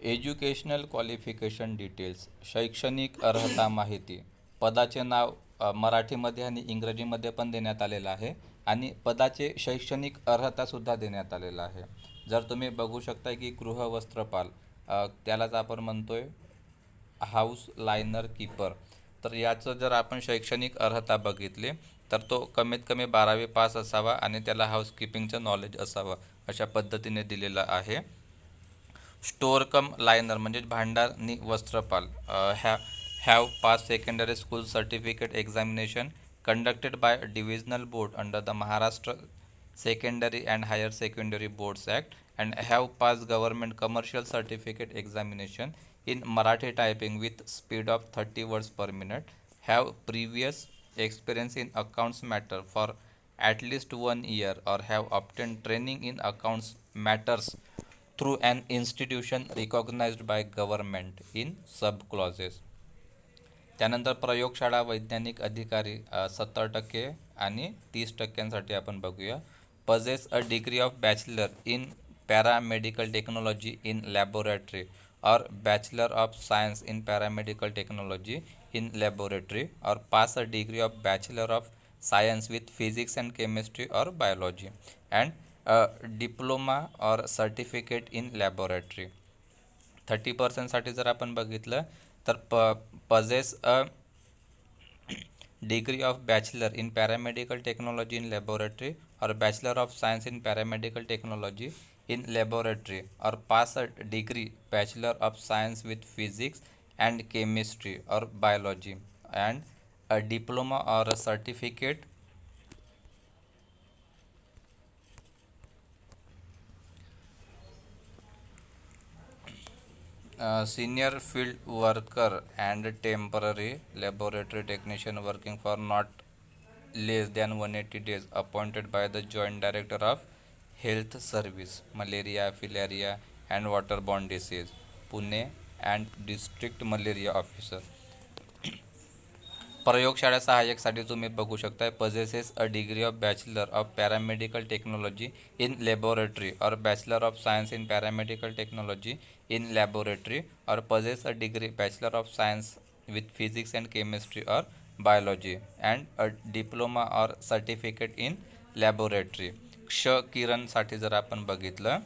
Educational qualification details, शैक्षणिक अर्हता माहिती. पदाचे नाव मराठीमध्ये आणि इंग्रजीमध्ये पण देण्यात आलेलं आहे आणि पदाचे शैक्षणिक अर्हतासुद्धा देण्यात आलेलं आहे. जर तुम्ही बघू शकता की गृहवस्त्रपाल, त्यालाच आपण म्हणतोय हाऊस लायनर कीपर. तर याचं जर आपण शैक्षणिक अर्हता बघितली तर तो कमीत कमी 12वी पास असावा आणि त्याला हाऊसकीपिंगचं नॉलेज असावं, अशा पद्धतीने दिलेलं आहे. स्टोअर कम लायनर म्हणजे भांडार नि वस्त्रपाल, have pass secondary school certificate examination conducted by divisional board under the Maharashtra secondary and higher secondary boards act and have pass government commercial certificate examination in Marathi typing with speed of 30 words per minute, have previous experience in accounts matter for at least 1 year or have obtained training in accounts matters through an institution recognized by government in sub clauses. त्यानंतर प्रयोगशाळा वैज्ञानिक अधिकारी 70% आणि 30%साठी आपण बघूया. Possess a degree of bachelor in paramedical technology in laboratory or bachelor of science in paramedical technology in laboratory or pass a degree of bachelor of science with physics and chemistry or biology and a diploma or certificate in laboratory. 30%साठी जर आपण बघितलं तर possess a degree of bachelor in paramedical technology in laboratory or bachelor of science in paramedical technology in laboratory or pass a degree bachelor of science with physics and chemistry or biology and a diploma or a certificate senior field worker and temporary laboratory technician working for not less than 180 days appointed by the joint director of health service malaria filaria and waterborne disease Pune and district malaria officer. प्रयोगशाळा सहाय्यकसाठी तुम्ही बघू शकता possesses a degree of bachelor of paramedical technology in laboratory or bachelor of science in paramedical technology in laboratory or possess a degree bachelor of science with physics and chemistry or biology and a diploma or certificate in laboratory. क्ष किरणसाठी जर आपण बघितलं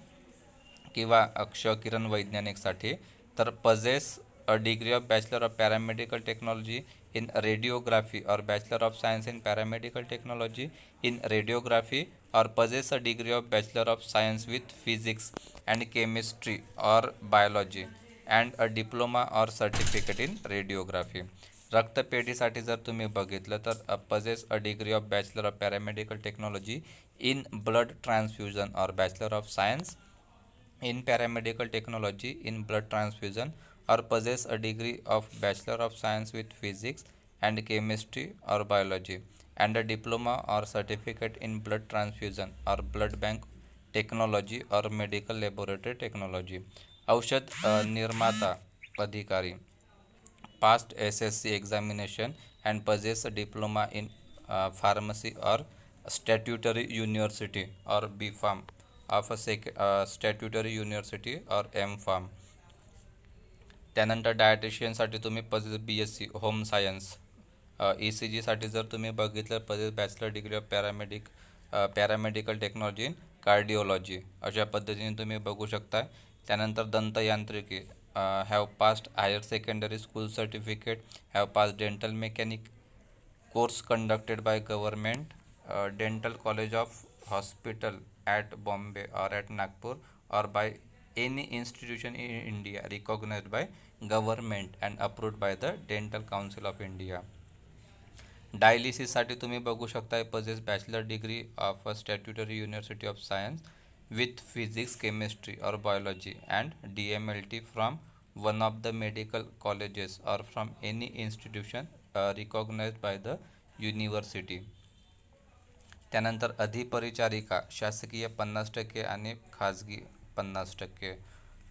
किंवा क्ष किरण वैज्ञानिकसाठी तर possess a degree of bachelor of paramedical technology in radiography or bachelor of science in paramedical technology in radiography or possess a degree of bachelor of science with physics and chemistry or biology and a diploma or certificate in radiography. रक्तपेढीसाठी जर तुम्ही बघितलं तर possess a degree of bachelor of paramedical technology in blood transfusion or bachelor of science in paramedical technology in blood transfusion or possess a degree of bachelor of science with physics and chemistry or biology and a diploma or certificate in blood transfusion or blood bank technology or medical laboratory technology. औषध निर्माता अधिकारी passed SSC examination and possess a diploma in pharmacy or statutory university or B Pharm of a statutory university or M Pharm. त्यानंतर डायटिशियनसाठी तुम्ही possess BSc home science. ECGसाठी जर तुम्ही बघितलं possess bachelor degree of paramedical technology in cardiology, अशा पद्धतीने तुम्ही बघू शकता. त्यानंतर दंतयांत्रिकी have passed higher secondary school certificate, have pass dental mechanic course conducted by government dental college of hospital at Bombay or at Nagpur or by any institution in India recognized by government and approved by the Dental Council of India. डायलिसिससाठी तुम्ही बघू शकता possess bachelor degree of a statutory university of science with physics chemistry or biology and DMLT from one of the medical colleges or from any institution recognised by the university. त्यानंतर अधिपरिचारिका शासकीय 50% आणि खाजगी 50%.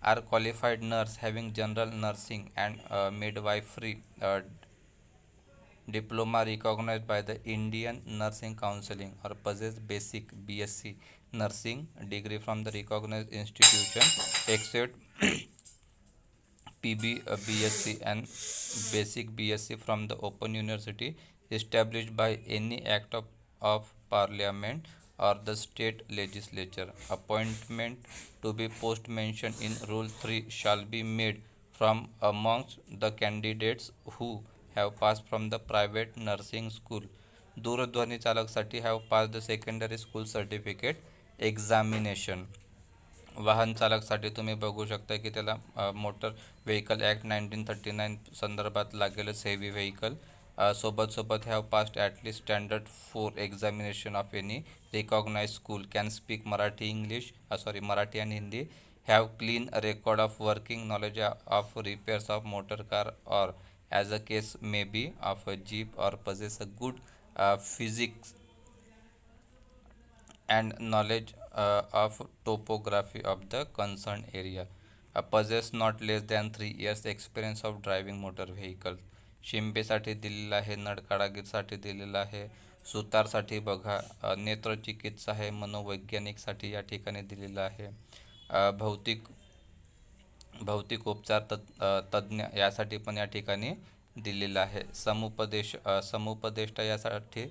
Are qualified nurse having general nursing and midwifery diploma recognized by the Indian Nursing Council or possess basic BSc nursing degree from the recognized institution except PB BSc and Basic BSc from the Open University established by any act of Parliament or the state legislature. Appointment to be post mentioned in Rule 3 shall be made from amongst the candidates who have passed from the private nursing school. दूरध्वनी चालकसाठी have pass the secondary school certificate examination. वाहन चालकसाठी तुम्ही बघू शकता की त्याला motor vehicle act 1939 संदर्भात लागेलच हेवी व्हेकल. सोबत have passed at least standard 4 examination of any recognise school, can speak Marathi English Marathi आणि Hindi, have clean record of working knowledge of repairs of motor car or as a case may be of a jeep or possess a good physics and knowledge of topography of the concerned area. Possess not less than 3 years experience of driving motor vehicle. शिंपेसाठी दिलेलं आहे, नडकाडागीरसाठी दिलेलं आहे, सुतारसाठी बघा, नेत्रचिकित्सा आहे, मनोवैज्ञानिकसाठी या ठिकाणी दिलेलं आहे, भौतिक उपचार तज्ज्ञ यासाठी पण या ठिकाणी दिलेलं आहे. समुपदेष्टा यासाठी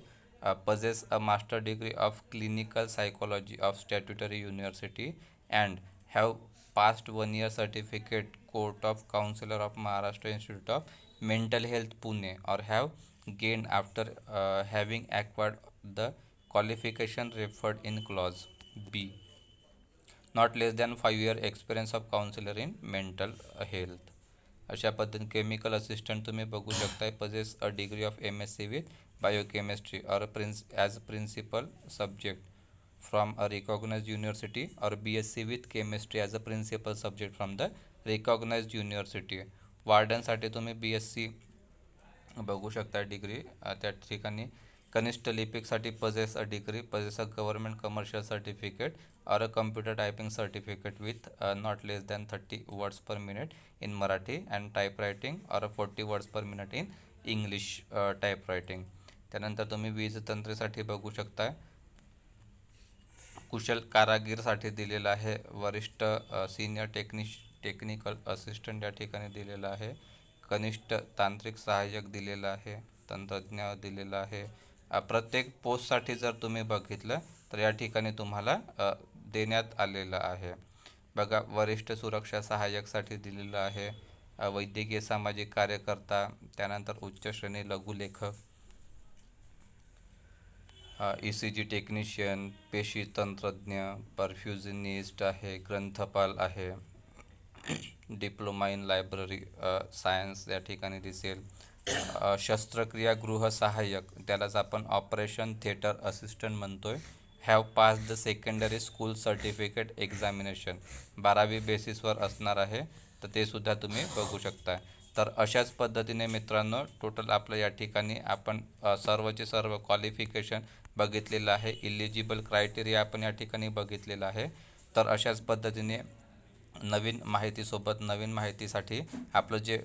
possess a master degree of clinical psychology of statutory university and have passed 1 year certificate court of counselor of Maharashtra Institute of Mental Health Pune, or have gained after having acquired the qualification referred in clause B. Not less than 5 year experience of counselor in mental health. अशा पद्धतीने chemical assistant तुम्ही बघू शकताय, possess a degree of MSc with biochemistry or as principal subject from a recognized university, or BSc with chemistry as a principal subject from the recognized university. वार्डनसाठी तुम्ही BSc बघू शकता degree, त्या ठिकाणी कनिष्ठ लिपिकसाठी possess a degree, possess a government commercial certificate or a computer typing certificate with not less than 30 words per minute in Marathi and typewriting, or 40 words per minute in English typewriting. त्यानंतर तुम्ही वीज तंत्रेसाठी बघू शकता, कुशल कारागीरसाठी दिलेलं आहे, वरिष्ठ senior technical assistant या ठिकाणी दिलेलं आहे, कनिष्ठ तांत्रिक सहाय्यक दिलेलं आहे, तंत्रज्ञ दिलेलं आहे. प्रत्येक पोस्टसाठी जर तुम्ही बघितलं तर या ठिकाणी तुम्हाला देण्यात आलेलं आहे. बघा, वरिष्ठ सुरक्षा सहाय्यकसाठी दिलेलं आहे, वैद्यकीय सामाजिक कार्यकर्ता, त्यानंतर उच्च श्रेणी लघुलेखक, ECG टेक्निशियन, पेशी तंत्रज्ञ, परफ्युजनिस्ट आहे, ग्रंथपाल आहे, डिप्लोमा इन लायब्ररी सायन्स या ठिकाणी दिसेल, शस्त्रक्रिया गृह सहाय्यक त्यालाच आपण ऑपरेशन थिएटर असिस्टंट म्हणतोय, have pass the secondary school certificate examination 12वी बेसिसवर असणार आहे, तर ते सुद्धा तुम्ही बघू शकता. तर अशाच पद्धतीने मित्रांनो टोटल आपलं या ठिकाणी आपण सर्वचे सर्व क्वालिफिकेशन बघितलेलं आहे, इलिजिबल क्रायटेरिया आपण या ठिकाणी बघितलेलं आहे. तर अशाच पद्धतीने नवीन माहितीसाठी आपलं जे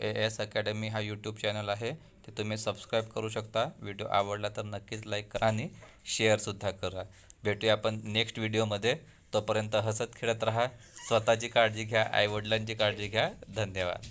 AS अकॅडमी हा यूट्यूब चॅनल आहे ते तुम्ही सबस्क्राईब करू शकता. व्हिडिओ आवडला तर नक्कीच लाईक करा आणि शेअरसुद्धा करा. भेटूया आपण नेक्स्ट व्हिडिओमध्ये. तोपर्यंत हसत खेळत राहा, स्वतःची काळजी घ्या, आईवडिलांची काळजी घ्या. धन्यवाद.